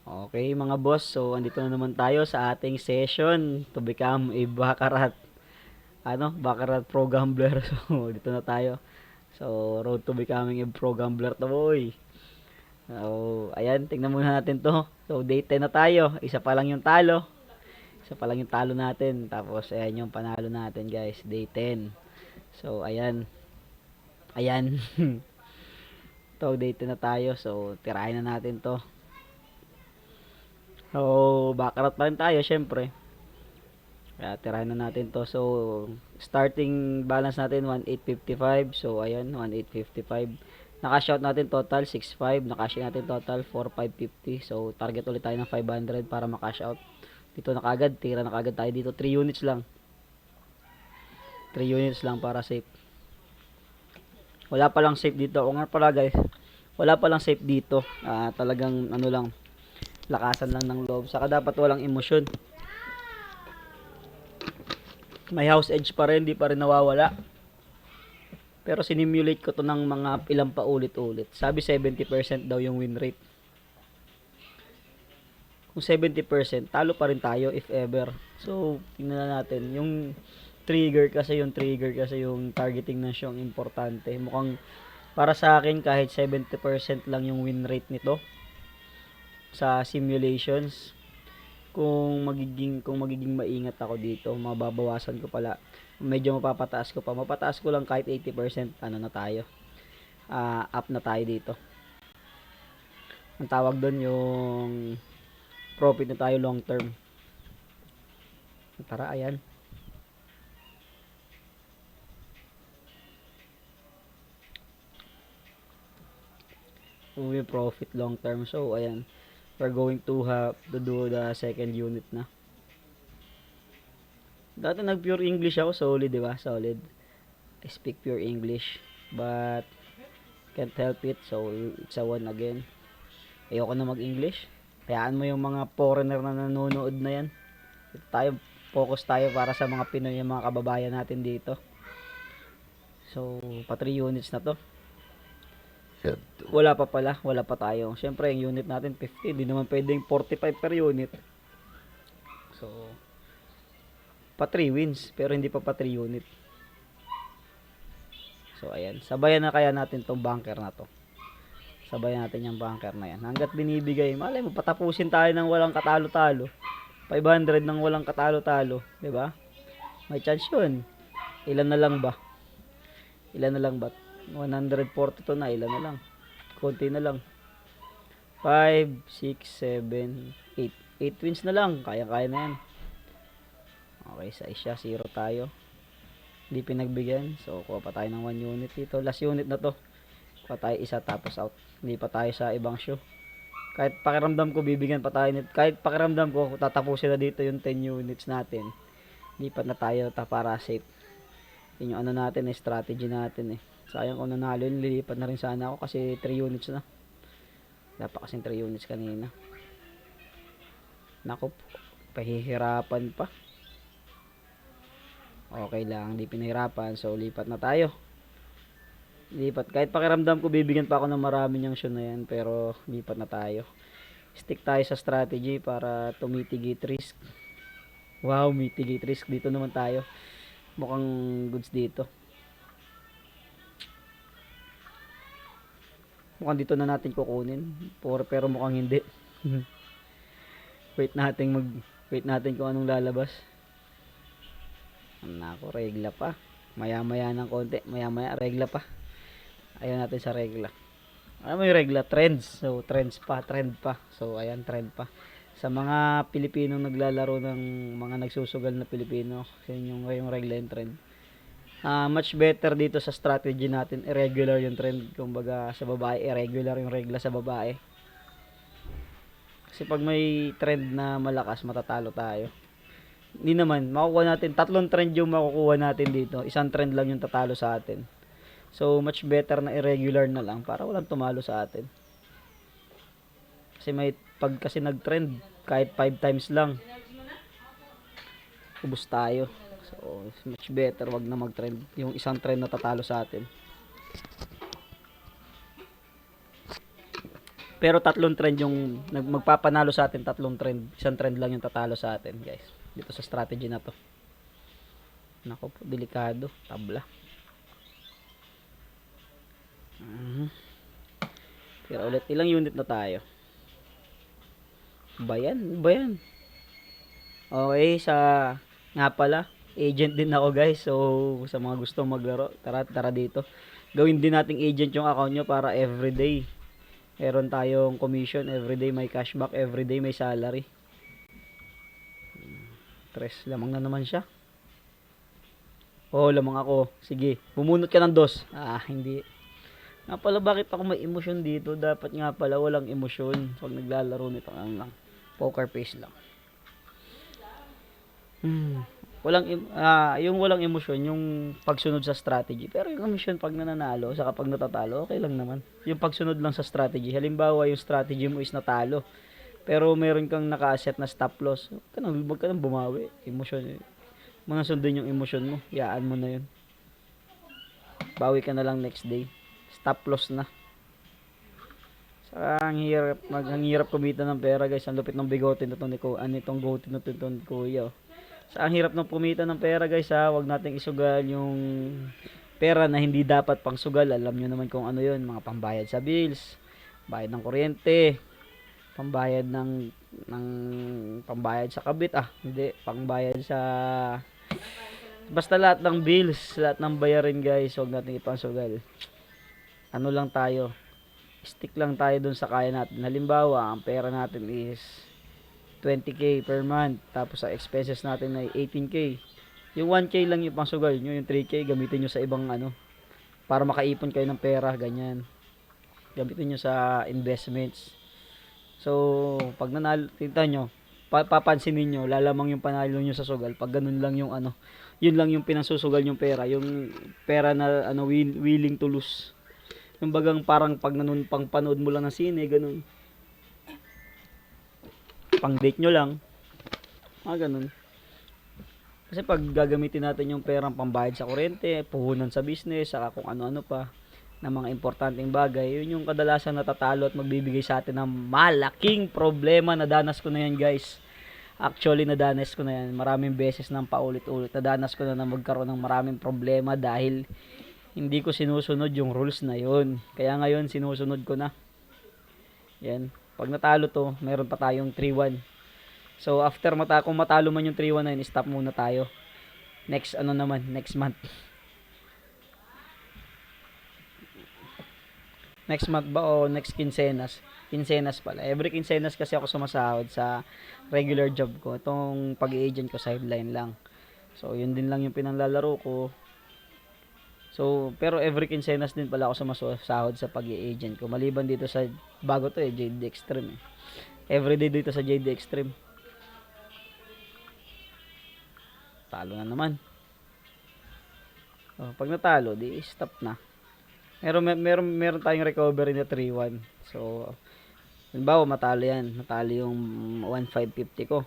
Okay mga boss, so andito na naman tayo sa ating session to become a Baccarat Pro Gambler. So dito na tayo. So road to becoming a pro gambler to boy. So ayan, tingnan muna natin to. So day 10 na tayo, isa pa lang yung talo. Isa pa lang yung talo natin. Tapos ayan yung panalo natin guys, day 10. So ayan. Ayan. To day 10 na tayo. So tirahin na natin to. So baccarat pa rin tayo syempre. Kaya tirahin na natin to. So, starting balance natin 1855. So, ayan, 1855. Naka-shout natin total 65. Naka-cash natin total 4550. So, target ulit tayo ng 500 para maka-cash out. Dito na kagad, tira na kagad tayo dito. 3 units lang. 3 units lang para safe. Wala pa lang safe dito. O nga pala guys, wala pa lang safe dito. Talagang ano lang, lakasan lang ng loob. Saka dapat walang emosyon. May house edge pa rin, di pa rin nawawala. Pero sinimulate ko to ng mga ilang pa ulit-ulit. Sabi 70% daw yung win rate. Kung 70%, talo pa rin tayo if ever. So, tingnan natin. Yung trigger kasi yung targeting na siyang importante. Mukhang para sa akin kahit 70% lang yung win rate nito sa simulations, kung magiging maingat ako dito, mababawasan ko pala, medyo mapapataas ko lang kahit 80%, ano na tayo, up na tayo dito. Ang tawag doon yung profit na tayo long term. Tara, ayan. Yung profit long term. So ayan, we're going to have to do the second unit na. Dati nag pure English ako, solid, di ba? Solid. I speak pure English, but can't help it. So it's a one again. Ayoko na mag-English. Hayaan mo yung mga foreigner na nanonood na yan. Ito tayo, focus tayo para sa mga Pinoy, yung mga kababayan natin dito. So, pa 3 units na to. Wala pa tayo. Siyempre, yung unit natin 50, di naman pwedeng 45 per unit. So, pa 3 wins, pero hindi pa 3 unit. So, ayan. Sabayan na kaya natin tong bunker na to. Sabayan natin yung bunker na yan. Hanggat binibigay, malay mo, patapusin tayo ng walang katalo-talo. 500 ng walang katalo-talo. Diba? May chance yun. Ilan na lang ba? 142 na, ilan na lang? Konti na lang. 5, 6, 7, 8. 8 wins na lang. Kaya-kaya na yan. Okay, sa isya, 0 tayo. Hindi pinagbigyan. So, kuha pa tayo ng 1 unit dito. Last unit na to. Kuha tayo isa tapos out. Hindi pa tayo sa ibang show. Kahit pakiramdam ko, bibigyan pa tayo nito. Kahit pakiramdam ko, tatapusin na dito yung 10 units natin. Lipat na tayo para safe. Yun yung ano natin, strategy natin eh. Sayang kung nanalo yun, lilipat na rin sana ako kasi 3 units na. Dapat kasing 3 units kanina. Naku, pahihirapan pa. Okay lang, hindi pinahirapan. So, lipat na tayo. Lipat. Kahit pakiramdam ko, bibigyan pa ako ng marami niyang show na yan. Pero, lipat na tayo. Stick tayo sa strategy para to mitigate risk. Wow, mitigate risk. Dito naman tayo. Mukhang goods dito. Mukhang dito na natin kukunin. Pero mukhang hindi. Wait natin kung anong lalabas. Nako, regla pa. Maya-maya ng konti. Maya-maya, regla pa. Ayaw natin sa regla. Ano yung regla? Trends. So, trend pa. So, ayan, trend pa. Sa mga Pilipinong naglalaro ng mga nagsusugal na Pilipino, yun yung regla yung trend. Much better dito sa strategy natin, irregular yung trend. Kumbaga sa babae, irregular yung regla sa babae. Kasi pag may trend na malakas, matatalo tayo. Hindi naman, makukuha natin, 3 trend yung makukuha natin dito. Isang trend lang yung tatalo sa atin. So, much better na irregular na lang para walang tumalo sa atin. Kasi pag kasi nag-trend, kahit 5 times lang, ubos tayo. So, it's much better wag na mag-trend. Yung isang trend na tatalo sa atin. Pero tatlong trend yung magpapanalo sa atin, tatlong trend. Isang trend lang yung tatalo sa atin, guys. Dito sa strategy na to. Nako po, delikado. Tabla. Pero ulit, ilang unit na tayo? Bayan, bayan. Okay, nga pala, agent din ako guys. So, sa mga gustong maglaro, tara dito. Gawin din nating agent yung account nyo para everyday. Meron tayong commission, everyday may cashback, everyday may salary. Tres, lamang na naman siya. Oh, lamang ako. Sige, bumunot ka ng dos. Hindi. Nga pala, bakit ako may emosyon dito? Dapat nga pala walang emosyon pag naglalaro nito lang. Poker face lang. Yung walang emosyon, yung pagsunod sa strategy. Pero yung emosyon pag nananalo, saka pag natatalo, okay lang naman. Yung pagsunod lang sa strategy. Halimbawa, yung strategy mo is natalo. Pero meron kang naka-asset na stop loss. Huwag ka nang bumawi. Emosyon. Mga sundin yung emosyon mo. Yaan mo na yun. Bawi ka na lang next day. Stop loss na. Saka ang hirap kumita ng pera guys. Ang lupit ng bigote nito ni itong goatee nito ni Kuya. Sa ang hirap ng kumita ng pera guys ha. Huwag nating isugal yung pera na hindi dapat pang sugal. Alam nyo naman kung ano yun. Mga pambayad sa bills. Bayad ng kuryente. Pambayad pambayad sa kabit. Hindi. Pangbayad sa basta lahat ng bills. Lahat ng bayarin guys. Huwag nating ipangsugal. Ano lang tayo. Stick lang tayo dun sa kaya natin. Halimbawa, ang pera natin is 20k per month. Tapos sa expenses natin ay 18k. Yung 1k lang yung pangsugal nyo. Yung 3k gamitin nyo sa ibang para makaipon kayo ng pera. Ganyan. Gamitin nyo sa investments. So, pag nanalo, tingnan nyo, papansinin nyo, lalamang yung panalo nyo sa sugal. Pag ganun lang yung yun lang yung pinasusugal yung pera. Yung pera na willing to lose. Yung bagang parang pag pang panood mo lang ng sine, ganun. Pang date nyo lang. Ganun. Kasi pag gagamitin natin yung perang pambayad sa kuryente, puhunan sa business, saka kung ano-ano pa, na mga importanteng bagay, yun yung kadalasan natatalo at magbibigay sa atin ng malaking problema. Nadanas ko na yan guys. Actually, nadanas ko na yan. Maraming beses nang paulit-ulit. Nadanas ko na magkaroon ng maraming problema dahil hindi ko sinusunod yung rules na yun. Kaya ngayon, sinusunod ko na. Yan. Pag natalo to, meron pa tayong 3-1. So, after kung matalo man yung 3-1 na yun, stop muna tayo. Next month. Next month ba o next quincenas? Quincenas pala. Every quincenas kasi ako sumasahod sa regular job ko. Itong pag-agent ko, sideline lang. So, yun din lang yung pinanglalaro ko. So, pero every quincenas din pala ako sumasahod sa pag-i-agent ko. Maliban dito sa bago to JD Extreme. Everyday dito sa JD Extreme. Talo na naman. Pag natalo, di stop na. Meron tayong recovery na 3-1. So, halimbawa matalo yan. Natalo yung 1,550 ko.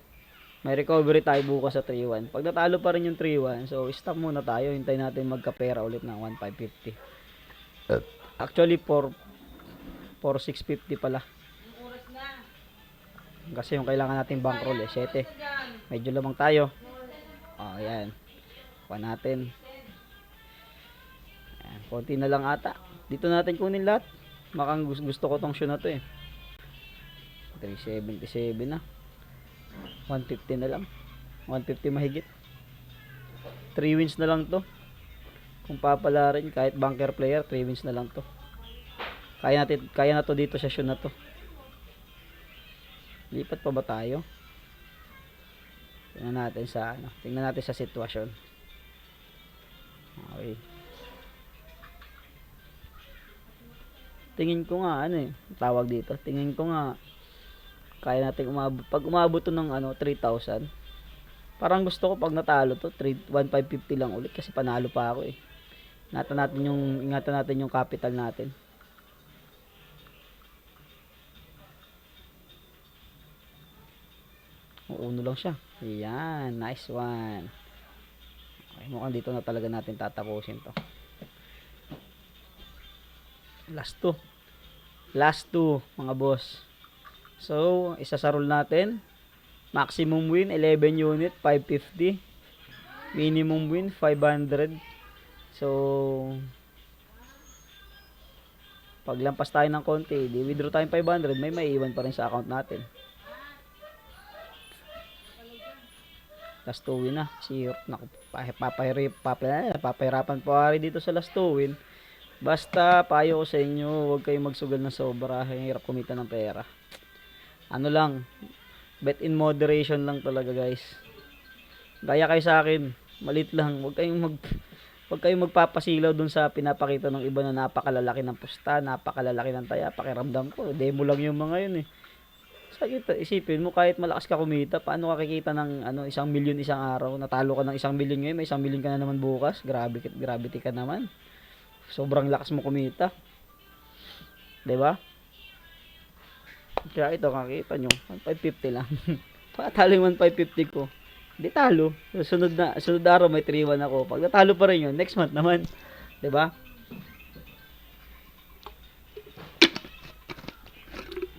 May recovery tayo bukas sa 3-1. Pag natalo pa rin yung 3-1, so stop muna tayo. Hintayin natin magkapera ulit ng 1,550. Actually, 4,650 pala. Kasi yung kailangan natin bankroll 7. Medyo lamang tayo. Ayan. Kuha natin. Ayan, konti na lang ata. Dito natin kunin lahat. Makang gusto ko tong shoe na to 377 na. 150 na lang. 150 mahigit. 3 wins na lang to. Kung papalarin, kahit bunker player, 3 wins na lang to. Kaya na to dito sa show na to. Lipat pa ba tayo? Tingnan natin sa sitwasyon. Okay. Tingin ko nga tawag dito. Tingin ko nga kaya natin umabot. Pag umabot to ng 3,000. Parang gusto ko pag natalo to 1,550 lang ulit kasi panalo pa ako ingatan natin yung capital natin. Uno lang siya. Ayan, nice one. Okay, mukhang dito na talaga natin tatapusin to. Last to. Last 2, mga boss. So, isa sa roll natin. Maximum win, 11 unit, 550. Minimum win, 500. So, paglampas tayo ng konti, di withdraw tayong 500, may maiiwan pa rin sa account natin. Last 2 win na. Naku, papahirapan po ari dito sa last 2 win. Basta, payo ko sa inyo, huwag kayong magsugal ng sobra. Hirap kumita ng pera. Ano lang, bet in moderation lang talaga, guys. Gaya kayo sa akin, malit lang. Huwag kayong magpapasilaw dun sa pinapakita ng iba na napakalalaki ng pusta, napakalalaki ng taya. Pakiramdam ko, demo lang yung mga yun eh. Sa ito, isipin mo, kahit malakas ka kumita, paano ka kikita ng 1 milyon isang araw? Natalo ka ng 1 milyon ngayon, may 1 milyon ka na naman bukas. Gravity ka naman. Sobrang lakas mo kumita. 'Di ba? Kaya ito, kakita nyo, 550 lang. Patalo yung 1,550 ko. Di talo. Sunod araw may 3-1 ako. Pag natalo pa rin yun, next month naman. 'Di ba?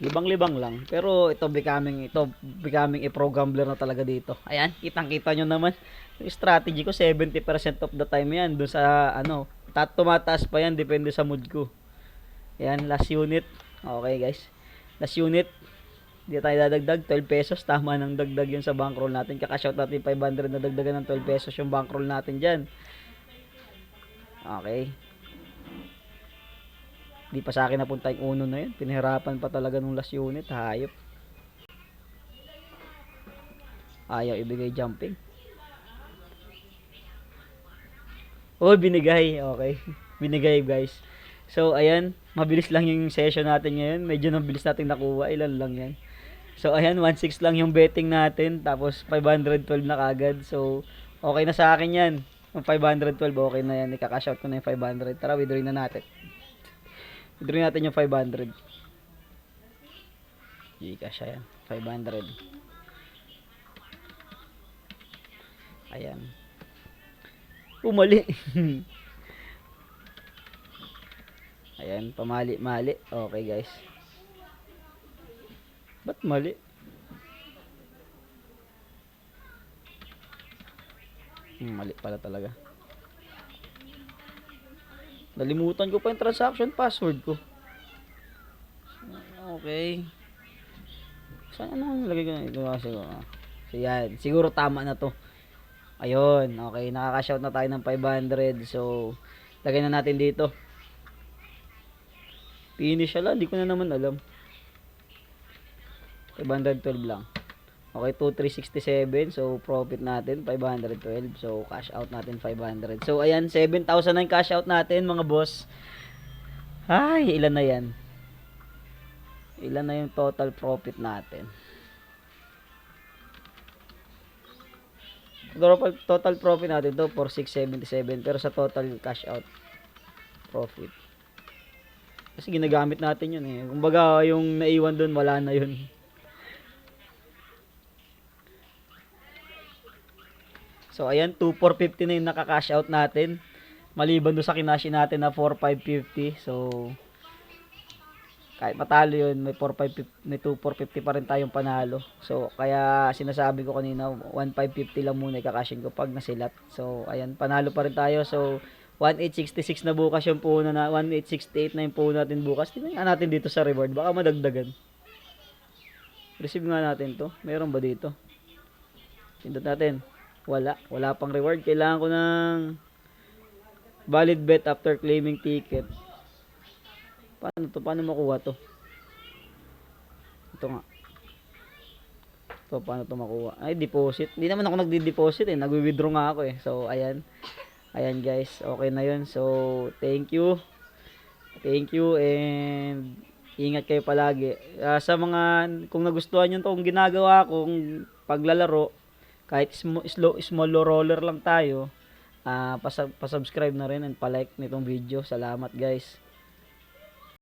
Libang-libang lang. Pero ito becoming a pro gambler na talaga dito. Ayan, kitang-kita nyo naman. Yung strategy ko 70% of the time yan. Doon sa tumataas pa yan depende sa mood ko. Ayan, last unit. Okay, guys. Last unit. Hindi tayo dadagdag 12 pesos. Tama nang dagdag yun sa bankroll natin. Kakashout natin 500 na dagdagan ng 12 pesos yung bankroll natin dyan. Okay. Di pa sa akin napunta yung uno na yun. Pinahirapan pa talaga nung last unit. Hayop. Ayaw ibigay jumping. Oh, binigay. Okay. Binigay, guys. So, ayan. Mabilis lang yung session natin ngayon. Medyo nabilis natin nakuha. Ilan lang yan. So, ayan. 1.6 lang yung betting natin. Tapos, 512 na kagad. So, okay na sa akin yan. Yung 512, okay na yan. Ikakashout ko na yung 500. Tara, withdrawin na natin. Withdrawin natin yung 500. Gcash, ayan. 500. Ayan. Mali. Ayan, pamali-mali. Okay, guys. Ba't mali? Mali pala talaga. Nalimutan ko pa yung transaction password ko. Okay. Saan nalagay ko na ito? So, yan. Siguro tama na to. Ayun. Okay. Nakaka-shout na tayo ng 500. So, lagay na natin dito. Finish lang. Hindi ko na naman alam. 512 lang. Okay. 2,367. So, profit natin 512. So, cash out natin 500. So, ayan. 7,000 na yung cash out natin, mga boss. Ay, ilan na yan? Ilan na yung total profit natin? Total profit natin to 4,677. Pero sa total cash out profit, kasi ginagamit natin yun eh. Kumbaga yung naiwan dun, wala na yun. So ayan, 2,450 na yung nakaka-cash out natin. Maliban doon sa kinash natin na 4,550. So kahit matalo yun, may 2,450 pa rin tayong panalo. So kaya sinasabi ko kanina, 1,550 lang muna ikakashin ko pag nasilat. So ayan, panalo pa rin tayo. So 1,866 na bukas yung puno na, 1,868 na yung puno natin bukas. Tingnan natin dito sa reward, baka madagdagan. Receive nga natin to. Meron ba dito? Pindot natin. Wala pang reward. Kailangan ko ng valid bet after claiming ticket. Paano makuha to? Ito nga. Paano to makuha? Ay, deposit. Hindi naman ako nagdi-deposit eh. Nagwi-withdraw nga ako eh. So ayan. Ayan, guys, okay na yun. So, thank you and ingat kayo palagi. Sa mga, kung nagustuhan nyo itong ginagawa kong paglalaro, kahit small roller lang tayo, pasubscribe na rin and palike nitong video. Salamat, guys.